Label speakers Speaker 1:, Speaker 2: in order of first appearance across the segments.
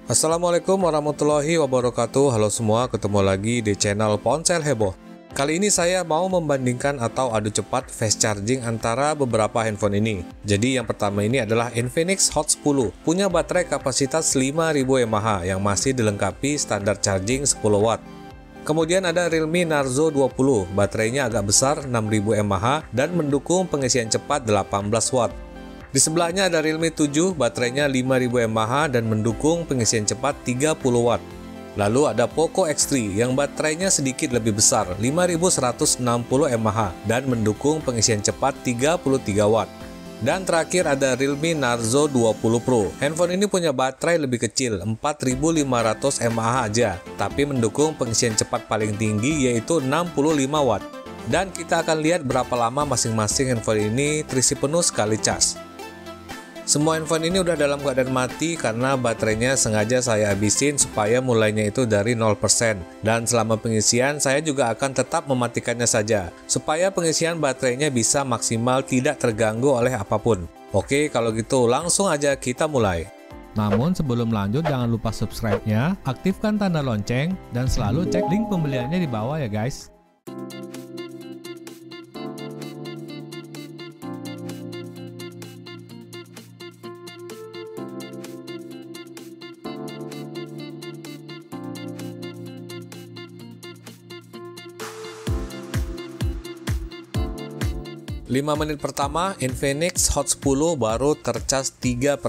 Speaker 1: Assalamualaikum warahmatullahi wabarakatuh. Halo semua, ketemu lagi di channel Ponsel Heboh. Kali ini saya mau membandingkan atau adu cepat fast charging antara beberapa handphone ini. Jadi yang pertama ini adalah Infinix Hot 10, punya baterai kapasitas 5000 mAh yang masih dilengkapi standar charging 10 watt. Kemudian ada Realme Narzo 20, baterainya agak besar 6000 mAh dan mendukung pengisian cepat 18 watt. Di sebelahnya ada Realme 7, baterainya 5000 mAh dan mendukung pengisian cepat 30 watt. Lalu ada Poco X3 yang baterainya sedikit lebih besar, 5160 mAh dan mendukung pengisian cepat 33 watt. Dan terakhir ada Realme Narzo 20 Pro. Handphone ini punya baterai lebih kecil, 4500 mAh aja, tapi mendukung pengisian cepat paling tinggi yaitu 65 watt. Dan kita akan lihat berapa lama masing-masing handphone ini terisi penuh sekali cas. Semua handphone ini udah dalam keadaan mati karena baterainya sengaja saya habisin supaya mulainya itu dari 0%. Dan selama pengisian saya juga akan tetap mematikannya saja, supaya pengisian baterainya bisa maksimal tidak terganggu oleh apapun. Oke, kalau gitu langsung aja kita mulai.
Speaker 2: Namun sebelum lanjut jangan lupa subscribe-nya, aktifkan tanda lonceng, dan selalu cek link pembeliannya di bawah ya guys.
Speaker 1: Lima menit pertama, Infinix Hot 10 baru tercas 3%,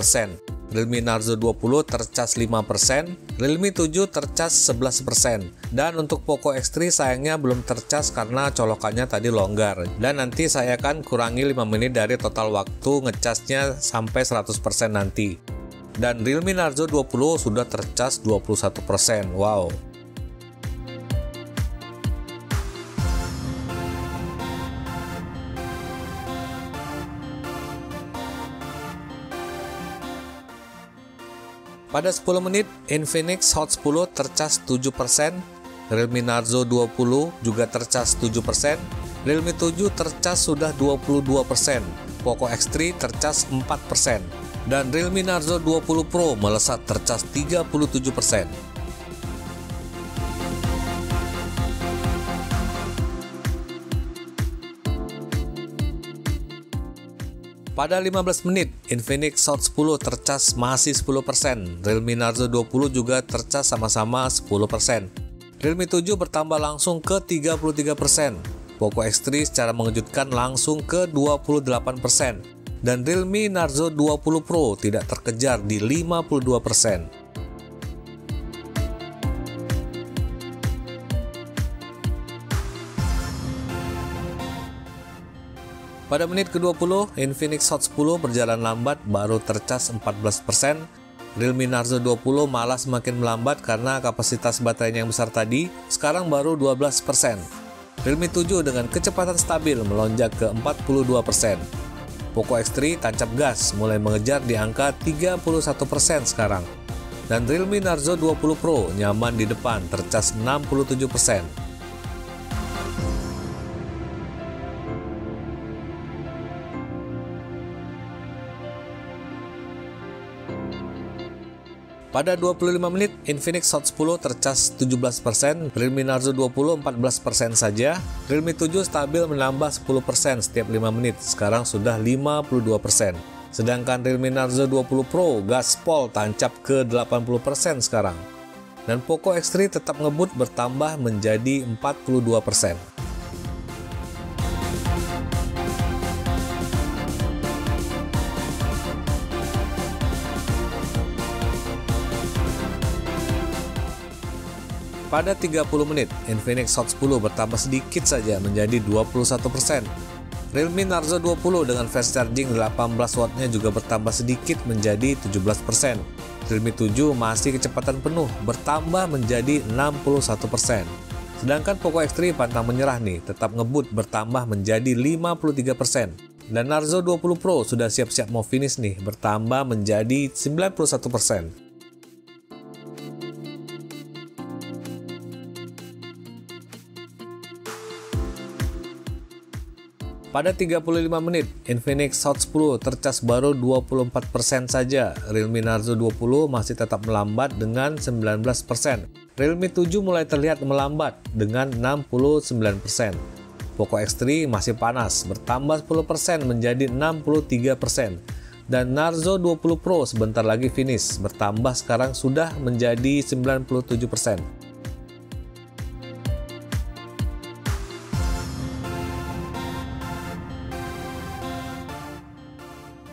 Speaker 1: Realme Narzo 20 tercas 5%, Realme 7 tercas 11%, dan untuk Poco X3 sayangnya belum tercas karena colokannya tadi longgar, dan nanti saya akan kurangi 5 menit dari total waktu ngecasnya sampai 100% nanti. Dan Realme Narzo 20 sudah tercas 21%, wow. Pada 10 menit, Infinix Hot 10 tercas 7%, Realme Narzo 20 juga tercas 7%, Realme 7 tercas sudah 22%, Poco X3 tercas 4%, dan Realme Narzo 20 Pro melesat tercas 37%. Pada 15 menit, Infinix Hot 10 tercas masih 10%, Realme Narzo 20 juga tercas sama-sama 10%. Realme 7 bertambah langsung ke 33%, Poco X3 secara mengejutkan langsung ke 28%, dan Realme Narzo 20 Pro tidak terkejar di 52%. Pada menit ke-20, Infinix Hot 10 berjalan lambat baru tercas 14%, Realme Narzo 20 malah semakin melambat karena kapasitas baterainya yang besar tadi, sekarang baru 12%. Realme 7 dengan kecepatan stabil melonjak ke 42%. Poco X3 tancap gas mulai mengejar di angka 31% sekarang. Dan Realme Narzo 20 Pro nyaman di depan tercas 67%. Pada 25 menit, Infinix Hot 10 tercas 17%, Realme Narzo 20 14% saja, Realme 7 stabil menambah 10% setiap 5 menit, sekarang sudah 52%. Sedangkan Realme Narzo 20 Pro gaspol tancap ke 80% sekarang. Dan Poco X3 tetap ngebut bertambah menjadi 42%. Pada 30 menit, Infinix Hot 10 bertambah sedikit saja menjadi 21%. Realme Narzo 20 dengan fast charging 18 wattnya juga bertambah sedikit menjadi 17%. Realme 7 masih kecepatan penuh bertambah menjadi 61%. Sedangkan Poco X3 pantang menyerah nih, tetap ngebut bertambah menjadi 53%. Dan Narzo 20 Pro sudah siap-siap mau finish nih, bertambah menjadi 91%. Pada 35 menit, Infinix Hot 10 tercas baru 24% saja. Realme Narzo 20 masih tetap melambat dengan 19%. Realme 7 mulai terlihat melambat dengan 69%. Poco X3 masih panas, bertambah 10% menjadi 63%. Dan Narzo 20 Pro sebentar lagi finish, bertambah sekarang sudah menjadi 97%.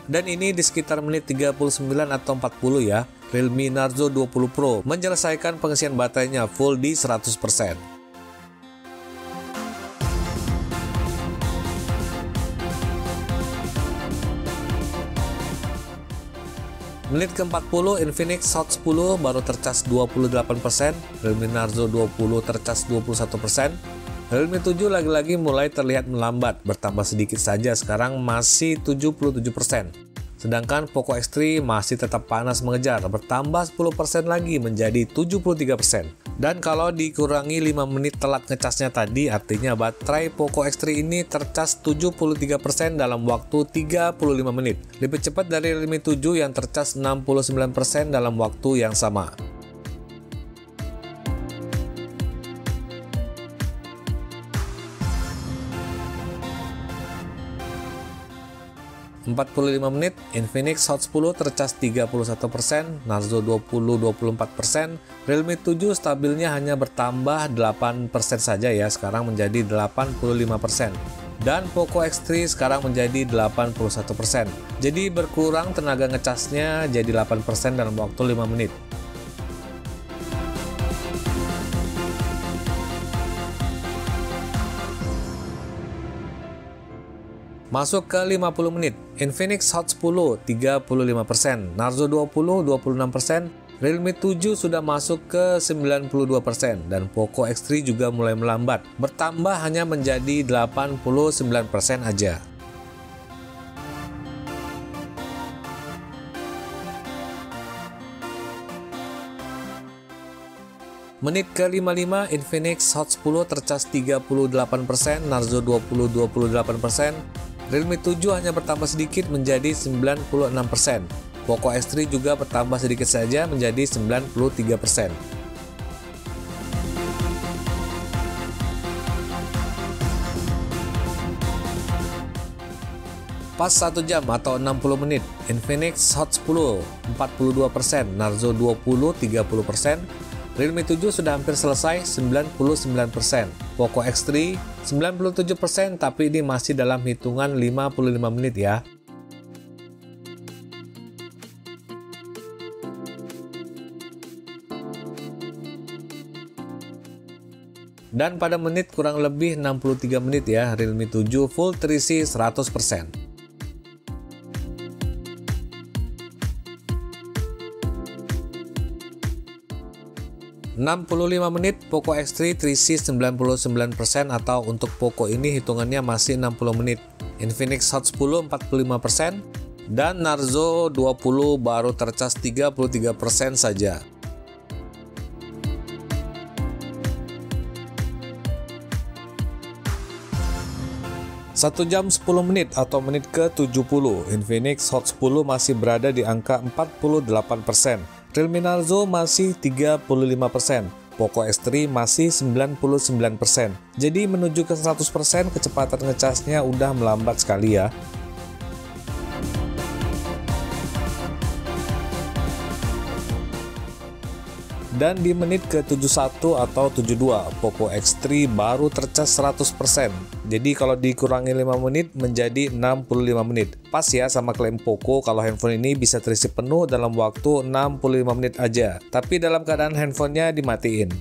Speaker 1: Dan ini di sekitar menit 39 atau 40 ya, Realme Narzo 20 Pro menyelesaikan pengisian baterainya full di 100%. Menit ke-40, Infinix Hot 10 baru tercas 28%, Realme Narzo 20 tercas 21%. Realme 7 lagi-lagi mulai terlihat melambat, bertambah sedikit saja, sekarang masih 77%. Sedangkan Poco X3 masih tetap panas mengejar, bertambah 10% lagi menjadi 73%. Dan kalau dikurangi 5 menit telat ngecasnya tadi, artinya baterai Poco X3 ini tercas 73% dalam waktu 35 menit. Lebih cepat dari Realme 7 yang tercas 69% dalam waktu yang sama. 45 menit, Infinix Hot 10 tercas 31%, Narzo 20 24%, Realme 7 stabilnya hanya bertambah 8% saja ya, sekarang menjadi 85%. Dan Poco X3 sekarang menjadi 81%. Jadi berkurang tenaga ngecasnya jadi 8% dalam waktu 5 menit. Masuk ke 50 menit, Infinix Hot 10 35%, Narzo 20 26%, Realme 7 sudah masuk ke 92%, dan Poco X3 juga mulai melambat, bertambah hanya menjadi 89% aja. Menit ke-55, Infinix Hot 10 tercas 38%, Narzo 20 28%, Realme 7 hanya bertambah sedikit menjadi 96%. Poco X3 juga bertambah sedikit saja menjadi 93%. Pas 1 jam atau 60 menit, Infinix Hot 10 42%, Narzo 20 30%, Realme 7 sudah hampir selesai 99%, Poco X3 97%, tapi ini masih dalam hitungan 55 menit ya. Dan pada menit kurang lebih 63 menit ya, Realme 7 full terisi 100%. 65 menit, Poco X3 terisi 99%, atau untuk Poco ini hitungannya masih 60 menit. Infinix Hot 10 45%, dan Narzo 20 baru tercas 33% saja. Satu jam 10 menit atau menit ke-70, Infinix Hot 10 masih berada di angka 48%. Realme Narzo masih 35%, Poco X3 masih 99%. Jadi menuju ke 100% kecepatan ngecasnya udah melambat sekali ya. Dan di menit ke-71 atau 72, Poco X3 baru tercas 100%. Jadi kalau dikurangi 5 menit menjadi 65 menit. Pas ya sama klaim Poco kalau handphone ini bisa terisi penuh dalam waktu 65 menit aja. Tapi dalam keadaan handphonenya dimatiin.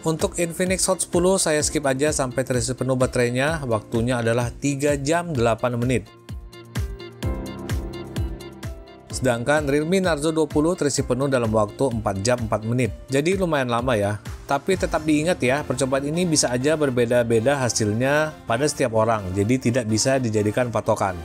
Speaker 1: Untuk Infinix Hot 10 saya skip aja sampai terisi penuh baterainya. Waktunya adalah 3 jam 8 menit. Sedangkan Realme Narzo 20 terisi penuh dalam waktu 4 jam 4 menit. Jadi lumayan lama ya. Tapi tetap diingat ya, percobaan ini bisa aja berbeda-beda hasilnya pada setiap orang. Jadi tidak bisa dijadikan patokan.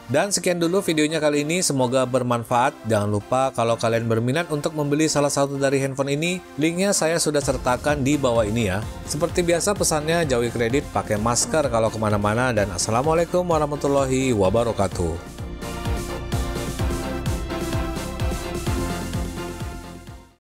Speaker 1: Dan sekian dulu videonya kali ini, semoga bermanfaat. Jangan lupa kalau kalian berminat untuk membeli salah satu dari handphone ini, linknya saya sudah sertakan di bawah ini ya. Seperti biasa pesannya, jauhi kredit, pakai masker kalau kemana-mana, dan assalamualaikum warahmatullahi wabarakatuh.